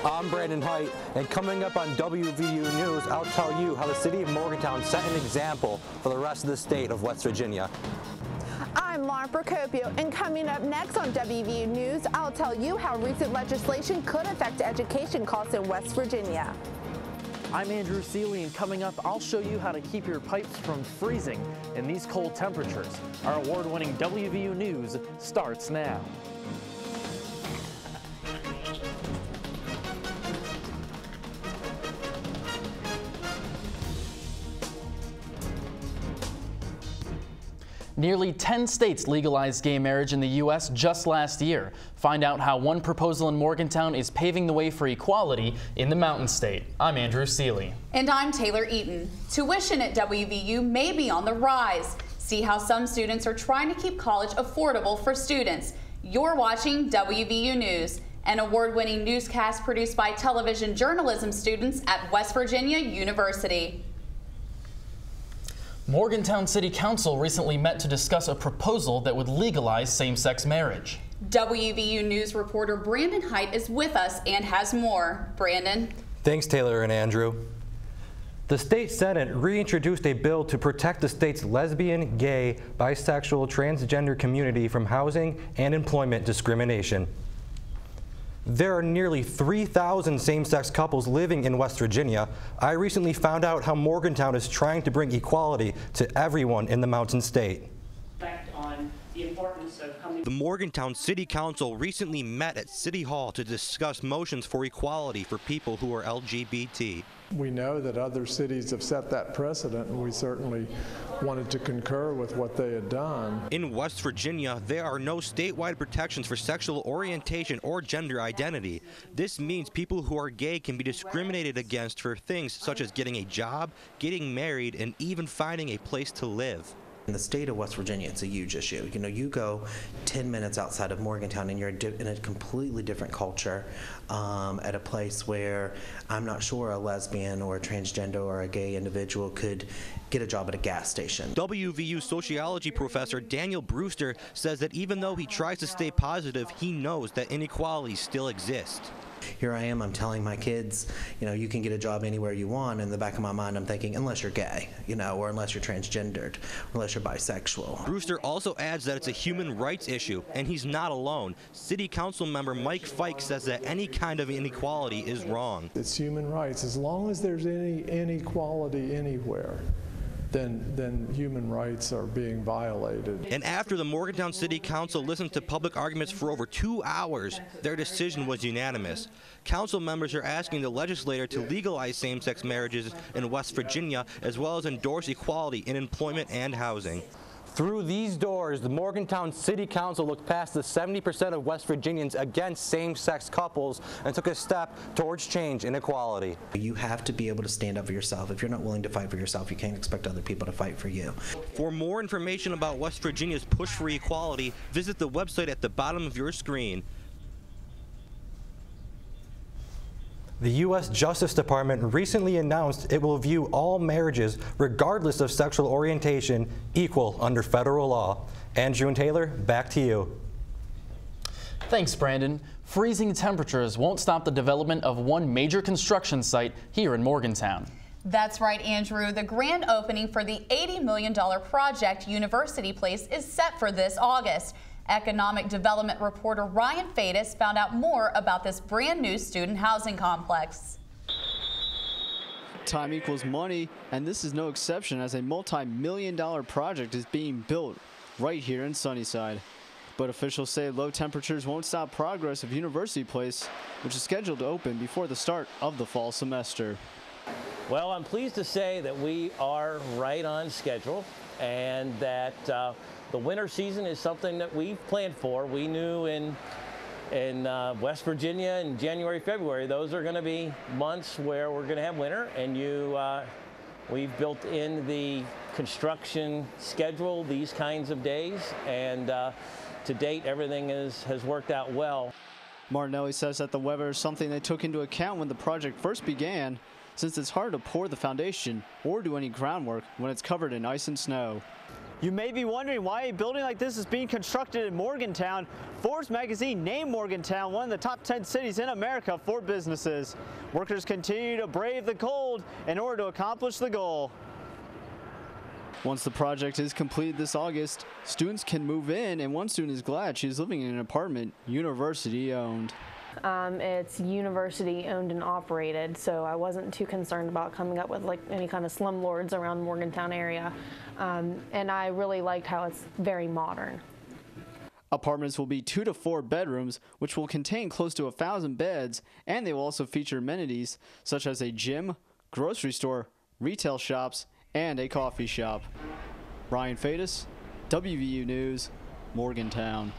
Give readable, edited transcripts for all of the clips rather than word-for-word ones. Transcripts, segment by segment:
I'm Brandon Height, and coming up on WVU News, I'll tell you how the city of Morgantown set an example for the rest of the state of West Virginia. I'm Lauren Procopio, and coming up next on WVU News, I'll tell you how recent legislation could affect education costs in West Virginia. I'm Andrew Seeley, and coming up, I'll show you how to keep your pipes from freezing in these cold temperatures. Our award-winning WVU News starts now. Nearly 10 states legalized gay marriage in the U.S. just last year. Find out how one proposal in Morgantown is paving the way for equality in the Mountain State. I'm Andrew Seeley. And I'm Taylor Eaton. Tuition at WVU may be on the rise. See how some students are trying to keep college affordable for students. You're watching WVU News, an award-winning newscast produced by television journalism students at West Virginia University. Morgantown City Council recently met to discuss a proposal that would legalize same-sex marriage. WVU News reporter Brandon Height is with us and has more. Brandon. Thanks, Taylor and Andrew. The state Senate reintroduced a bill to protect the state's lesbian, gay, bisexual, transgender community from housing and employment discrimination. There are nearly 3,000 same-sex couples living in West Virginia. I recently found out how Morgantown is trying to bring equality to everyone in the Mountain State. The Morgantown City Council recently met at City Hall to discuss motions for equality for people who are LGBT. We know that other cities have set that precedent, and we certainly wanted to concur with what they had done. In West Virginia, there are no statewide protections for sexual orientation or gender identity. This means people who are gay can be discriminated against for things such as getting a job, getting married, and even finding a place to live. In the state of West Virginia, it's a huge issue. You know, you go 10 minutes outside of Morgantown and you're in a completely different culture, at a place where I'm not sure a lesbian or a transgender or a gay individual could get a job at a gas station. WVU sociology professor Daniel Brewster says that even though he tries to stay positive, he knows that inequalities still exist. Here I am, I'm telling my kids, you know, you can get a job anywhere you want. In the back of my mind, I'm thinking, unless you're gay, you know, or unless you're transgendered, or unless you're bisexual. Brewster also adds that it's a human rights issue, and he's not alone. City Council member Mike Fike says that any kind of inequality is wrong. It's human rights. As long as there's any inequality anywhere, then human rights are being violated. And after the Morgantown City Council listened to public arguments for over 2 hours, their decision was unanimous. Council members are asking the legislature to legalize same-sex marriages in West Virginia, as well as endorse equality in employment and housing. Through these doors, the Morgantown City Council looked past the 70% of West Virginians against same-sex couples and took a step towards change and equality. You have to be able to stand up for yourself. If you're not willing to fight for yourself, you can't expect other people to fight for you. For more information about West Virginia's push for equality, visit the website at the bottom of your screen. The U.S. Justice Department recently announced it will view all marriages, regardless of sexual orientation, equal under federal law. Andrew and Taylor, back to you. Thanks, Brandon. Freezing temperatures won't stop the development of one major construction site here in Morgantown. That's right, Andrew. The grand opening for the $80 million project University Place is set for this August. Economic development reporter Ryan Fadis found out more about this brand new student housing complex. Time equals money, and this is no exception as a multi-million-dollar project is being built right here in Sunnyside. But officials say low temperatures won't stop progress of University Place, which is scheduled to open before the start of the fall semester. Well, I'm pleased to say that we are right on schedule, and that the winter season is something that we've planned for. We knew in West Virginia in January, February, those are going to be months where we're going to have winter, and we've built in the construction schedule these kinds of days, and to date everything has worked out well. Martinelli says that the weather is something they took into account when the project first began, since it's hard to pour the foundation or do any groundwork when it's covered in ice and snow. You may be wondering why a building like this is being constructed in Morgantown. Forbes magazine named Morgantown one of the top 10 cities in America for businesses. Workers continue to brave the cold in order to accomplish the goal. Once the project is completed this August, students can move in, and one student is glad she's living in an apartment university owned. It's university owned and operated, so I wasn't too concerned about coming up with like any kind of slumlords around Morgantown area. And I really liked how it's very modern. Apartments will be 2 to 4 bedrooms, which will contain close to 1,000 beds, and they will also feature amenities such as a gym, grocery store, retail shops, and a coffee shop. Brian Fadis, WVU News, Morgantown.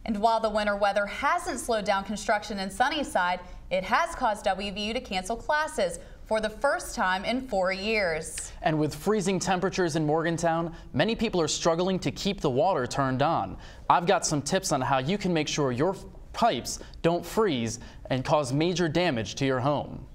And while the winter weather hasn't slowed down construction in Sunnyside, it has caused WVU to cancel classes for the first time in 4 years. And with freezing temperatures in Morgantown, many people are struggling to keep the water turned on. I've got some tips on how you can make sure your pipes don't freeze and cause major damage to your home.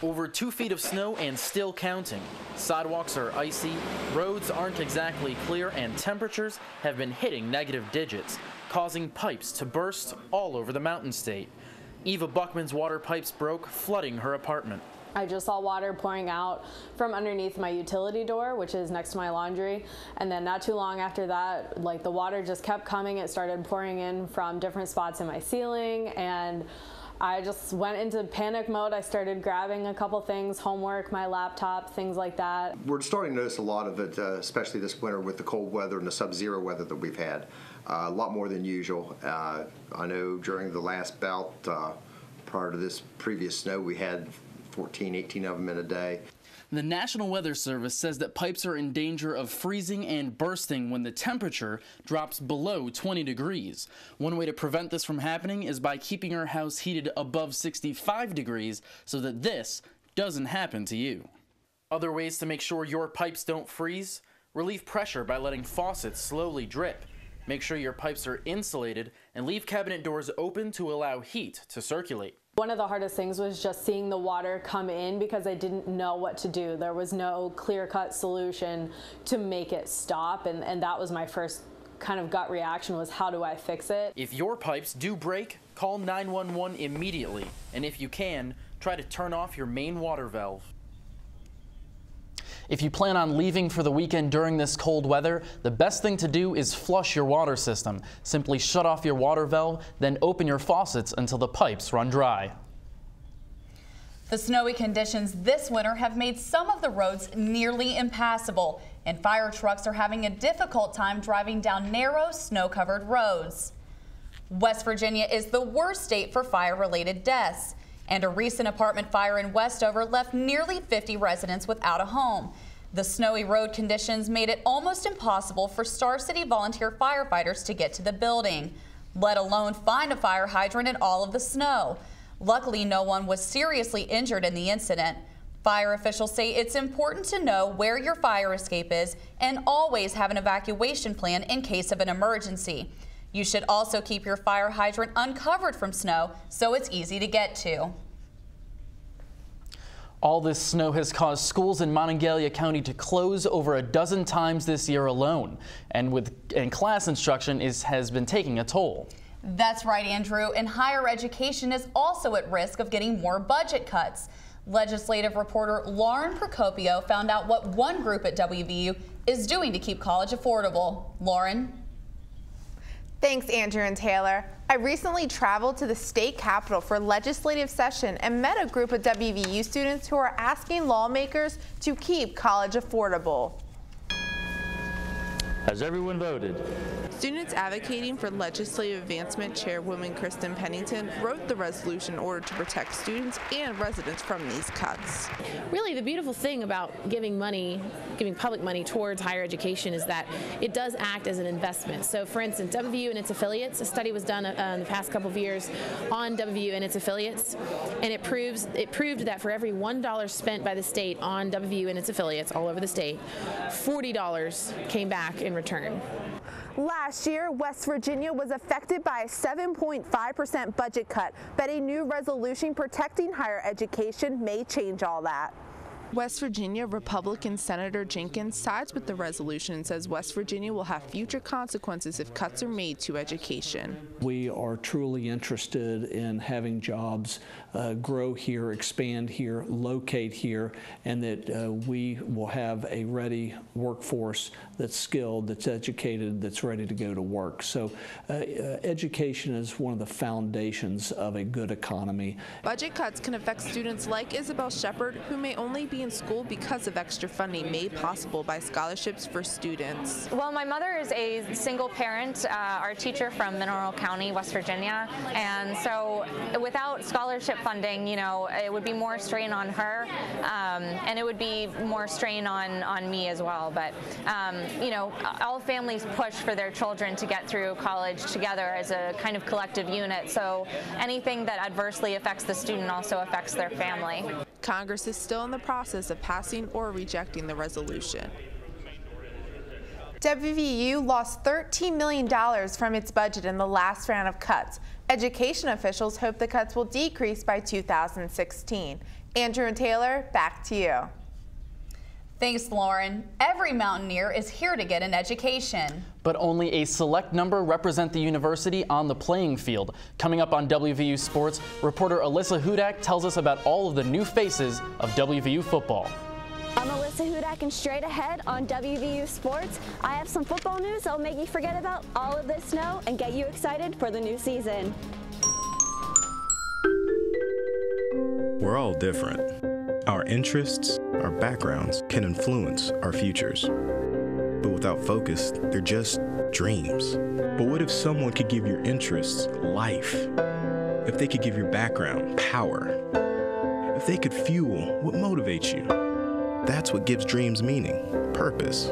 Over 2 feet of snow and still counting. Sidewalks are icy, roads aren't exactly clear, and temperatures have been hitting negative digits, causing pipes to burst all over the Mountain State. Eva Buckman's water pipes broke, flooding her apartment. I just saw water pouring out from underneath my utility door, which is next to my laundry. And then not too long after that, like the water just kept coming. It started pouring in from different spots in my ceiling, and I just went into panic mode. I started grabbing a couple things, homework, my laptop, things like that. We're starting to notice a lot of it, especially this winter with the cold weather and the sub-zero weather that we've had. A lot more than usual. I know during the last bout, prior to this previous snow, we had 14, 18 of them in a day. The National Weather Service says that pipes are in danger of freezing and bursting when the temperature drops below 20 degrees. One way to prevent this from happening is by keeping your house heated above 65 degrees so that this doesn't happen to you. Other ways to make sure your pipes don't freeze: relieve pressure by letting faucets slowly drip. Make sure your pipes are insulated and leave cabinet doors open to allow heat to circulate. One of the hardest things was just seeing the water come in because I didn't know what to do. There was no clear-cut solution to make it stop, and that was my first kind of gut reaction, was how do I fix it? If your pipes do break, call 911 immediately, and if you can, try to turn off your main water valve. If you plan on leaving for the weekend during this cold weather, the best thing to do is flush your water system. Simply shut off your water valve, then open your faucets until the pipes run dry. The snowy conditions this winter have made some of the roads nearly impassable, and fire trucks are having a difficult time driving down narrow, snow-covered roads. West Virginia is the worst state for fire-related deaths, and a recent apartment fire in Westover left nearly 50 residents without a home. The snowy road conditions made it almost impossible for Star City volunteer firefighters to get to the building, let alone find a fire hydrant in all of the snow. Luckily, no one was seriously injured in the incident. Fire officials say it's important to know where your fire escape is and always have an evacuation plan in case of an emergency. You should also keep your fire hydrant uncovered from snow so it's easy to get to. All this snow has caused schools in Monongalia County to close over a dozen times this year alone, and class instruction has been taking a toll. That's right, Andrew, and higher education is also at risk of getting more budget cuts. Legislative reporter Lauren Procopio found out what one group at WVU is doing to keep college affordable. Lauren? Thanks, Andrew and Taylor. I recently traveled to the state capitol for legislative session and met a group of WVU students who are asking lawmakers to keep college affordable. Has everyone voted? Students advocating for legislative advancement Chairwoman Kristen Pennington wrote the resolution in order to protect students and residents from these cuts. Really, the beautiful thing about giving public money towards higher education is that it does act as an investment. So, for instance, WVU and its affiliates, a study was done in the past couple of years on WVU and its affiliates, and it proved that for every $1 spent by the state on WVU and its affiliates all over the state, $40 came back in return. Last year, West Virginia was affected by a 7.5% budget cut, but a new resolution protecting higher education may change all that. West Virginia Republican Senator Jenkins sides with the resolution and says West Virginia will have future consequences if cuts are made to education. We are truly interested in having jobs grow here, expand here, locate here, and that we will have a ready workforce that's skilled, that's educated, that's ready to go to work. So education is one of the foundations of a good economy. Budget cuts can affect students like Isabel Shepard, who may only be in school because of extra funding made possible by scholarships for students. Well, my mother is a single parent, our teacher from Mineral County, West Virginia, and so without scholarship funding, you know, it would be more strain on her, and it would be more strain on me as well. But you know, all families push for their children to get through college together as a kind of collective unit, so anything that adversely affects the student also affects their family. Congress is still in the process of passing or rejecting the resolution. WVU lost $13 million from its budget in the last round of cuts. Education officials hope the cuts will decrease by 2016. Andrew and Taylor, back to you. Thanks, Lauren. Every Mountaineer is here to get an education. But only a select number represent the university on the playing field. Coming up on WVU Sports, reporter Alyssa Hudak tells us about all of the new faces of WVU football. I'm Alyssa Hudak, and straight ahead on WVU Sports, I have some football news that will make you forget about all of this snow and get you excited for the new season. We're all different. Our interests, our backgrounds can influence our futures. But without focus, they're just dreams. But what if someone could give your interests life? If they could give your background power? If they could fuel what motivates you? That's what gives dreams meaning, purpose.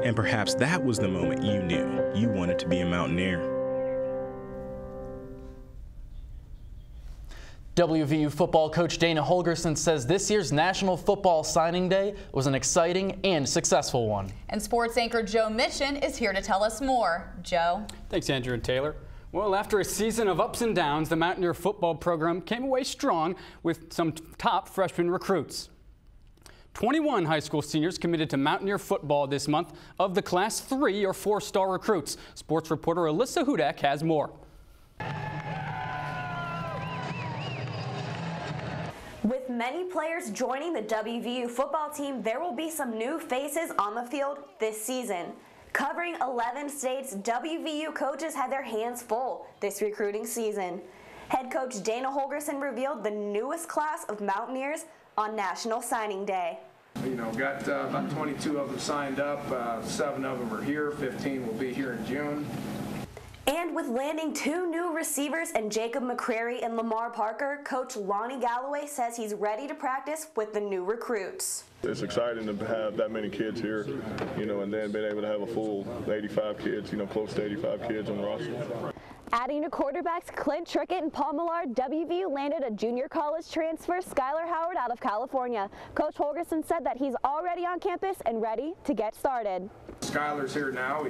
And perhaps that was the moment you knew you wanted to be a Mountaineer. WVU football coach Dana Holgerson says this year's National Football Signing Day was an exciting and successful one. And sports anchor Joe Mission is here to tell us more. Joe. Thanks, Andrew and Taylor. Well, after a season of ups and downs, the Mountaineer football program came away strong with some top freshman recruits. 21 high school seniors committed to Mountaineer football this month of the Class 3 or 4-star recruits. Sports reporter Alyssa Hudak has more. With many players joining the WVU football team, there will be some new faces on the field this season. Covering 11 states, WVU coaches had their hands full this recruiting season. Head coach Dana Holgerson revealed the newest class of Mountaineers on National Signing Day. You know, got about 22 of them signed up. 7 of them are here. 15 will be here in June. And with landing 2 new receivers in Jacob McCrary and Lamar Parker, Coach Lonnie Galloway says he's ready to practice with the new recruits. It's exciting to have that many kids here, you know, and then being able to have a full 85 kids, you know, close to 85 kids on the roster. Adding to quarterbacks Clint Trickett and Paul Millard, WVU landed a junior college transfer, Skylar Howard, out of California. Coach Holgerson said that he's already on campus and ready to get started. Skylar's here now.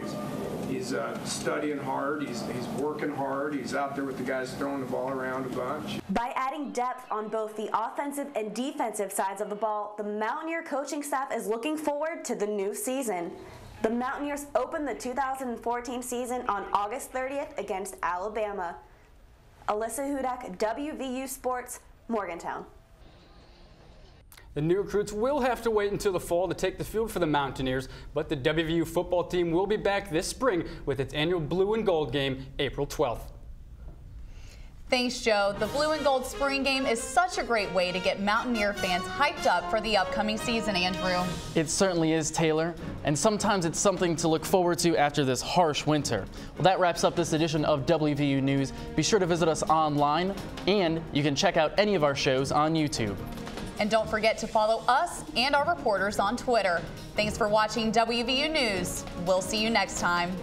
He's studying hard. He's working hard. He's out there with the guys throwing the ball around a bunch. By adding depth on both the offensive and defensive sides of the ball, the Mountaineer coaching staff is looking forward to the new season. The Mountaineers opened the 2014 season on August 30th against Alabama. Alyssa Hudak, WVU Sports, Morgantown. The new recruits will have to wait until the fall to take the field for the Mountaineers, but the WVU football team will be back this spring with its annual Blue and Gold game, April 12th. Thanks, Joe. The Blue and Gold Spring Game is such a great way to get Mountaineer fans hyped up for the upcoming season, Andrew. It certainly is, Taylor, and sometimes it's something to look forward to after this harsh winter. Well, that wraps up this edition of WVU News. Be sure to visit us online, and you can check out any of our shows on YouTube. And don't forget to follow us and our reporters on Twitter. Thanks for watching WVU News. We'll see you next time.